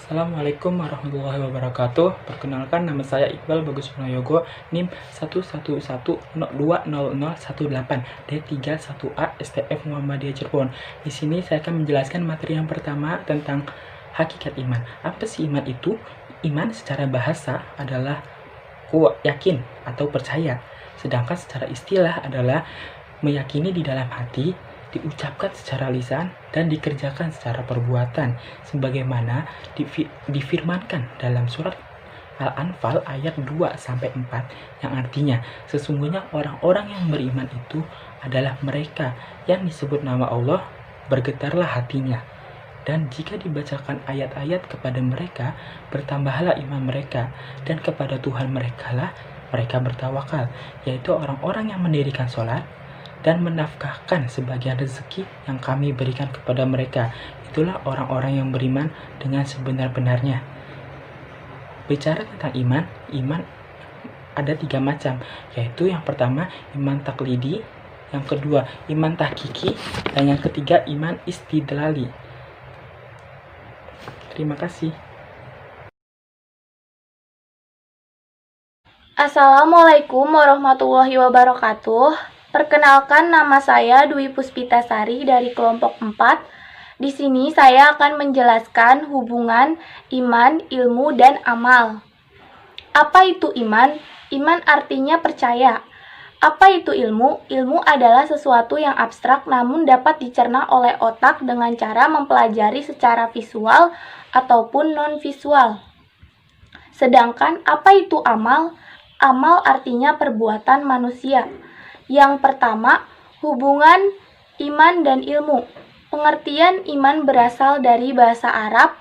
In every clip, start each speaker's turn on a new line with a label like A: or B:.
A: Assalamualaikum warahmatullahi wabarakatuh. Perkenalkan, nama saya Iqbal Bagus Prayogo, NIM 111020018 D31A STF Muhammadiyah Cirebon. Di sini saya akan menjelaskan materi yang pertama tentang hakikat iman. Apa sih iman itu? Iman secara bahasa adalah yakin atau percaya. Sedangkan secara istilah adalah meyakini di dalam hati, diucapkan secara lisan, dan dikerjakan secara perbuatan, sebagaimana difirmankan dalam surat Al-Anfal ayat 2-4 yang artinya, sesungguhnya orang-orang yang beriman itu adalah mereka yang disebut nama Allah, bergetarlah hatinya. Dan jika dibacakan ayat-ayat kepada mereka, bertambahlah iman mereka, dan kepada Tuhan mereka lah mereka bertawakal, yaitu orang-orang yang mendirikan sholat dan menafkahkan sebagian rezeki yang kami berikan kepada mereka. Itulah orang-orang yang beriman dengan sebenar-benarnya. Bicara tentang iman, iman ada 3 macam, yaitu yang pertama iman taklidi, yang kedua iman tahqiqi, dan yang ketiga iman istidlali. Terima kasih.
B: Assalamualaikum warahmatullahi wabarakatuh. Perkenalkan, nama saya Dwi Puspitasari dari kelompok 4. Di sini saya akan menjelaskan hubungan iman, ilmu, dan amal. Apa itu iman? Iman artinya percaya. Apa itu ilmu? Ilmu adalah sesuatu yang abstrak namun dapat dicerna oleh otak dengan cara mempelajari secara visual ataupun non-visual. Sedangkan apa itu amal? Amal artinya perbuatan manusia. Yang pertama, hubungan iman dan ilmu. Pengertian iman berasal dari bahasa Arab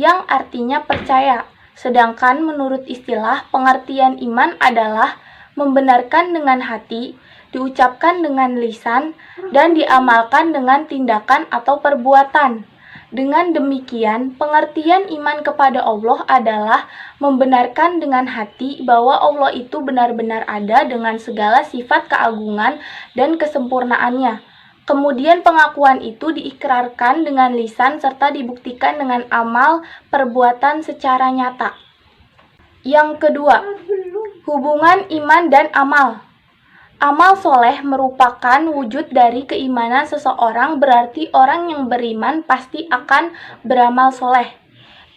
B: yang artinya percaya. Sedangkan menurut istilah, pengertian iman adalah membenarkan dengan hati, diucapkan dengan lisan, dan diamalkan dengan tindakan atau perbuatan. Dengan demikian, pengertian iman kepada Allah adalah membenarkan dengan hati bahwa Allah itu benar-benar ada dengan segala sifat keagungan dan kesempurnaannya. Kemudian pengakuan itu diikrarkan dengan lisan serta dibuktikan dengan amal perbuatan secara nyata. Yang kedua, hubungan iman dan amal. Amal soleh merupakan wujud dari keimanan seseorang, berarti orang yang beriman pasti akan beramal soleh.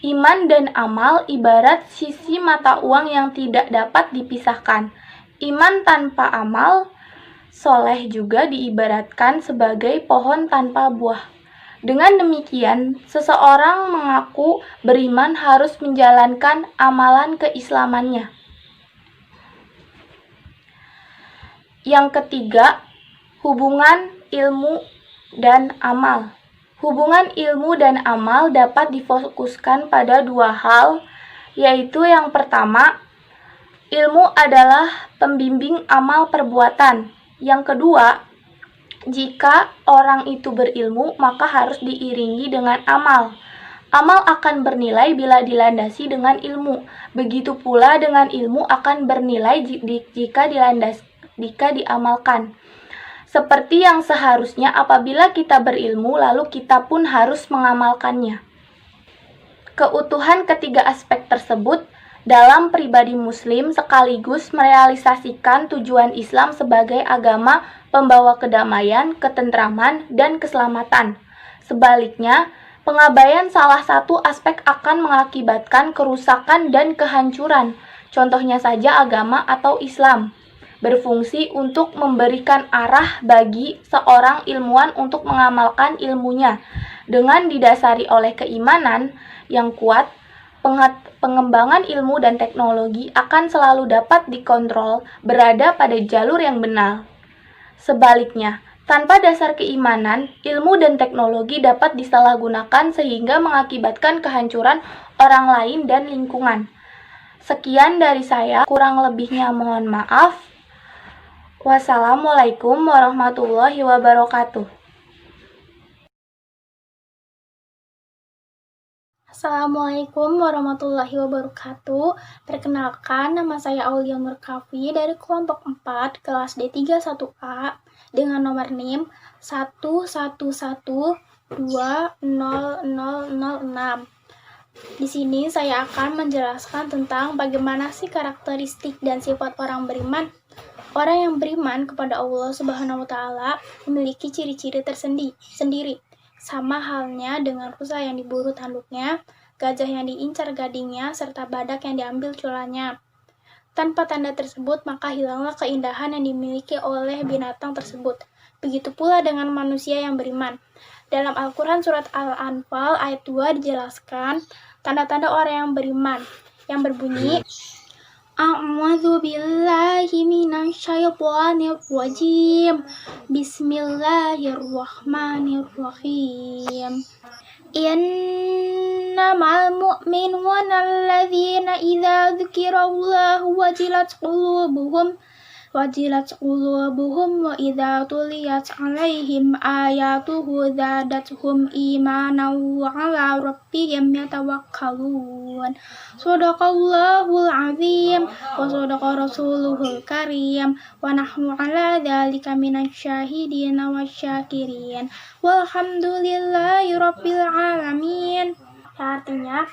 B: Iman dan amal ibarat sisi mata uang yang tidak dapat dipisahkan. Iman tanpa amal soleh juga diibaratkan sebagai pohon tanpa buah. Dengan demikian, seseorang mengaku beriman harus menjalankan amalan keislamannya. Yang ketiga, hubungan ilmu dan amal. Hubungan ilmu dan amal dapat difokuskan pada 2 hal, yaitu yang pertama, ilmu adalah pembimbing amal perbuatan. Yang kedua, jika orang itu berilmu, maka harus diiringi dengan amal. Amal akan bernilai bila dilandasi dengan ilmu. Begitu pula dengan ilmu akan bernilai jika diamalkan. Seperti yang seharusnya apabila kita berilmu, lalu kita pun harus mengamalkannya. Keutuhan ketiga aspek tersebut dalam pribadi muslim sekaligus merealisasikan tujuan Islam sebagai agama pembawa kedamaian, ketentraman, dan keselamatan. Sebaliknya, pengabaian salah satu aspek akan mengakibatkan kerusakan dan kehancuran. Contohnya saja agama atau Islam berfungsi untuk memberikan arah bagi seorang ilmuwan untuk mengamalkan ilmunya. Dengan didasari oleh keimanan yang kuat, pengembangan ilmu dan teknologi akan selalu dapat dikontrol berada pada jalur yang benar. Sebaliknya, tanpa dasar keimanan, ilmu dan teknologi dapat disalahgunakan sehingga mengakibatkan kehancuran orang lain dan lingkungan. Sekian dari saya, kurang lebihnya mohon maaf. Wassalamualaikum warahmatullahi wabarakatuh.
C: Assalamualaikum warahmatullahi wabarakatuh. Perkenalkan, nama saya Aulia Murkafi dari kelompok 4 kelas D31A dengan nomor NIM 111200006. Di sini saya akan menjelaskan tentang bagaimana sih karakteristik dan sifat orang beriman. Orang yang beriman kepada Allah Subhanahu wa taala memiliki ciri-ciri tersendiri. Sama halnya dengan rusa yang diburu tanduknya, gajah yang diincar gadingnya, serta badak yang diambil culanya. Tanpa tanda tersebut, maka hilanglah keindahan yang dimiliki oleh binatang tersebut. Begitu pula dengan manusia yang beriman. Dalam Al-Quran Surat Al-Anfal ayat 2 dijelaskan tanda-tanda orang yang beriman yang berbunyi A'udzu billahi minasyaitonir rajim. Bismillahirrahmanirrahim. Innamal mu'minuna alladzina idza dzukirallahu wajilat qulubuhum wa idza tuliyat 'alaihim ayatuhu zadatuhum imanan wa 'ala rabbihim yatawakkalun. Shadaqallahul 'azim wa shadaqa rasuluhul karim wa nahnu 'ala dzalika minasyahidin wasyakirin walhamdulillahi rabbil alamin. Artinya,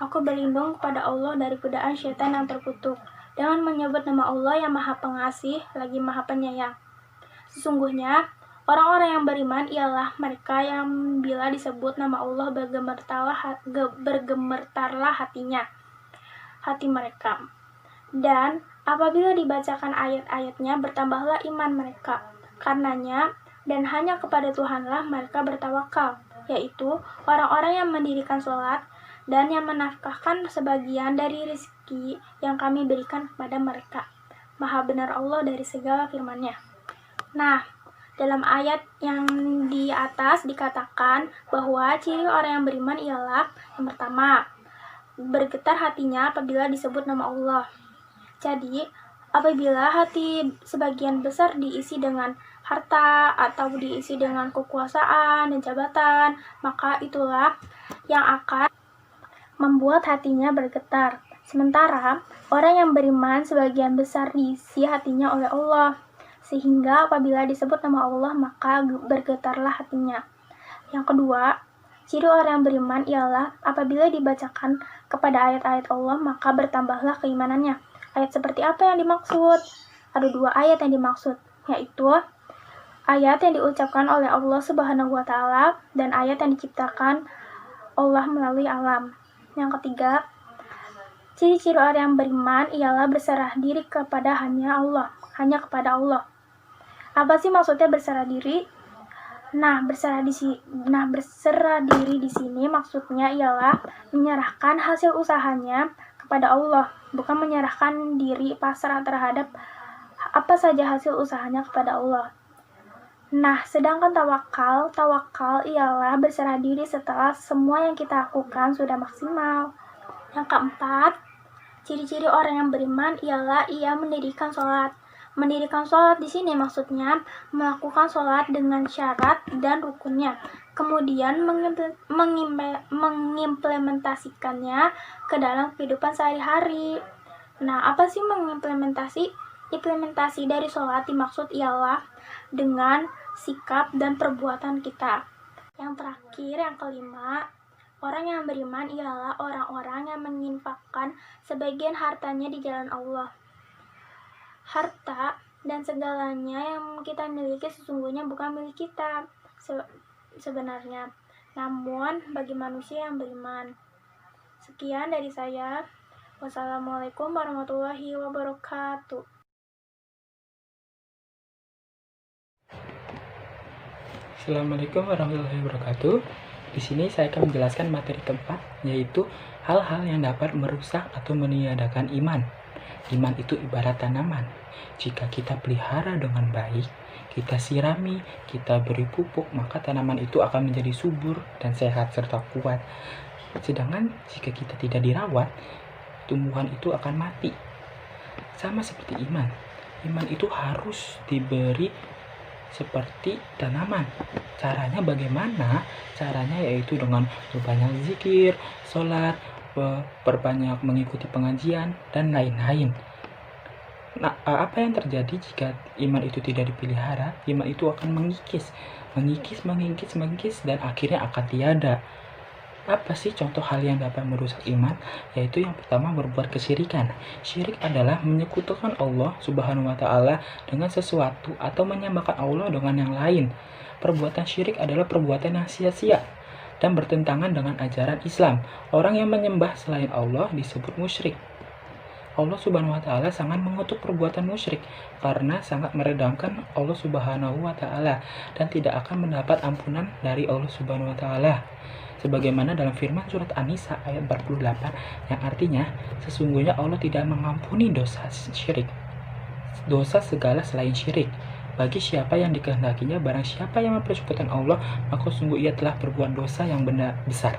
C: aku berlindung kepada Allah dari godaan syaitan yang terkutuk dengan menyebut nama Allah yang Maha Pengasih lagi Maha Penyayang. Sesungguhnya, orang-orang yang beriman ialah mereka yang bila disebut nama Allah bergemetarlah hati mereka. Dan apabila dibacakan ayat-ayatnya bertambahlah iman mereka. Karenanya, dan hanya kepada Tuhanlah mereka bertawakal, yaitu orang-orang yang mendirikan sholat dan yang menafkahkan sebagian dari rezeki yang kami berikan kepada mereka. Maha benar Allah dari segala firman-Nya. Nah, dalam ayat yang di atas dikatakan bahwa ciri orang yang beriman ialah yang pertama, bergetar hatinya apabila disebut nama Allah. Jadi, apabila hati sebagian besar diisi dengan harta atau diisi dengan kekuasaan dan jabatan, maka itulah yang akan membuat hatinya bergetar. Sementara orang yang beriman sebagian besar diisi hatinya oleh Allah, sehingga apabila disebut nama Allah maka bergetarlah hatinya. Yang kedua, ciri orang yang beriman ialah apabila dibacakan kepada ayat-ayat Allah maka bertambahlah keimanannya. Ayat seperti apa yang dimaksud? Ada dua ayat yang dimaksud, yaitu ayat yang diucapkan oleh Allah Subhanahu wa taala dan ayat yang diciptakan Allah melalui alam. Yang ketiga, ciri-ciri orang yang beriman ialah berserah diri kepada hanya kepada Allah. Apa sih maksudnya berserah diri? Berserah diri di sini maksudnya ialah menyerahkan hasil usahanya kepada Allah, bukan menyerahkan diri pasrah terhadap apa saja hasil usahanya kepada Allah. Sedangkan tawakal ialah berserah diri setelah semua yang kita lakukan sudah maksimal. Yang keempat, ciri-ciri orang yang beriman ialah ia mendirikan sholat. Mendirikan sholat di sini maksudnya melakukan sholat dengan syarat dan rukunnya, kemudian mengimplementasikannya ke dalam kehidupan sehari-hari. Apa sih implementasi dari sholat dimaksud ialah dengan sikap dan perbuatan kita. Yang terakhir, yang kelima, orang yang beriman ialah orang-orang yang menginfakkan sebagian hartanya di jalan Allah. Harta dan segalanya yang kita miliki sesungguhnya bukan milik kita sebenarnya, namun bagi manusia yang beriman. Sekian dari saya. Wassalamualaikum warahmatullahi wabarakatuh.
A: Assalamualaikum warahmatullahi wabarakatuh. Di sini saya akan menjelaskan materi keempat, yaitu hal-hal yang dapat merusak atau meniadakan iman. Iman itu ibarat tanaman. Jika kita pelihara dengan baik, kita sirami, kita beri pupuk, maka tanaman itu akan menjadi subur dan sehat serta kuat. Sedangkan jika kita tidak dirawat, tumbuhan itu akan mati. Sama seperti iman. Iman itu harus diberi seperti tanaman. Caranya bagaimana? Caranya yaitu dengan berbanyak zikir, sholat, berbanyak mengikuti pengajian, dan lain-lain. Apa yang terjadi jika iman itu tidak dipelihara? Iman itu akan mengikis, dan akhirnya akan tiada. Apa sih contoh hal yang dapat merusak iman? Yaitu yang pertama, berbuat kesyirikan. Syirik adalah menyekutukan Allah Subhanahu wa taala dengan sesuatu atau menyamakan Allah dengan yang lain. Perbuatan syirik adalah perbuatan yang sia-sia dan bertentangan dengan ajaran Islam. Orang yang menyembah selain Allah disebut musyrik. Allah Subhanahu wa taala sangat mengutuk perbuatan musyrik karena sangat meredamkan Allah Subhanahu wa taala dan tidak akan mendapat ampunan dari Allah Subhanahu wa taala. Sebagaimana dalam firman surat An-Nisa ayat 48 yang artinya sesungguhnya Allah tidak mengampuni dosa syirik, dosa segala selain syirik. Bagi siapa yang dikehendakinya, barang siapa yang mempersekutukan Allah, maka sungguh ia telah berbuat dosa yang benar besar.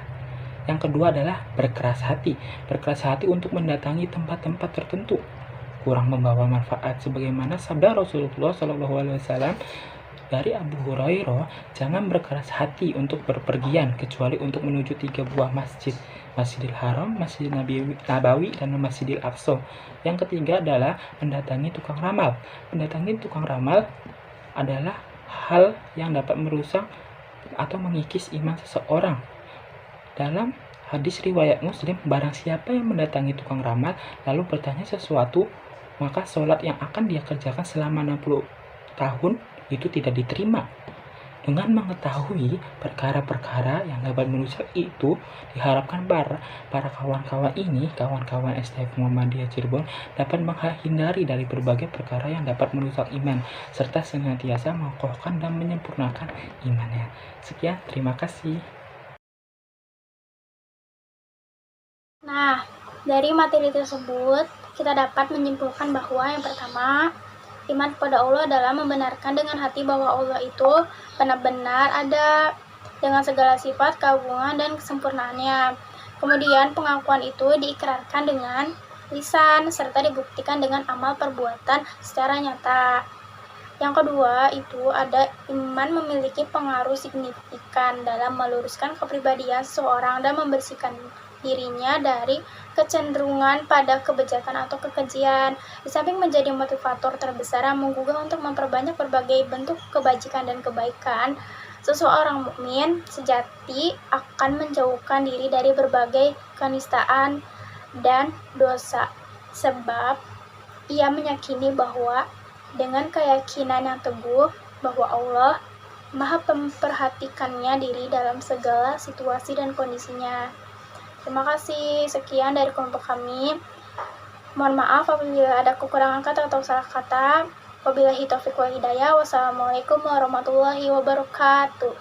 A: Yang kedua adalah berkeras hati. Berkeras hati untuk mendatangi tempat-tempat tertentu kurang membawa manfaat, sebagaimana sabda Rasulullah SAW dari Abu Hurairah, jangan berkeras hati untuk berpergian kecuali untuk menuju 3 buah masjid, Masjidil Haram, Masjid Nabawi, dan Masjidil Aqsa. Yang ketiga adalah mendatangi tukang ramal. Mendatangi tukang ramal adalah hal yang dapat merusak atau mengikis iman seseorang. Dalam hadis riwayat Muslim, barang siapa yang mendatangi tukang ramal lalu bertanya sesuatu, maka sholat yang akan dia kerjakan selama 60 tahun itu tidak diterima. Dengan mengetahui perkara-perkara yang dapat merusak itu, diharapkan para kawan-kawan ini, kawan-kawan STF Muhammadiyah Cirebon, dapat menghindari dari berbagai perkara yang dapat merusak iman, serta senantiasa mengokohkan dan menyempurnakan imannya. Sekian, terima kasih.
C: Nah, dari materi tersebut, kita dapat menyimpulkan bahwa yang pertama, iman kepada Allah adalah membenarkan dengan hati bahwa Allah itu benar-benar ada dengan segala sifat, keagungan, dan kesempurnaannya. Kemudian pengakuan itu diikrarkan dengan lisan, serta dibuktikan dengan amal perbuatan secara nyata. Yang kedua, itu ada iman memiliki pengaruh signifikan dalam meluruskan kepribadian seseorang dan membersihkan dirinya dari kecenderungan pada kebejatan atau kekejian. Di samping menjadi motivator terbesar yang menggugah untuk memperbanyak berbagai bentuk kebajikan dan kebaikan, seseorang mukmin sejati akan menjauhkan diri dari berbagai kenistaan dan dosa, sebab ia meyakini bahwa dengan keyakinan yang teguh bahwa Allah Maha memperhatikannya diri dalam segala situasi dan kondisinya. Terima kasih, sekian dari kelompok kami. Mohon maaf apabila ada kekurangan kata atau salah kata. Wabillahi taufiq wal hidayah. Wassalamualaikum warahmatullahi wabarakatuh.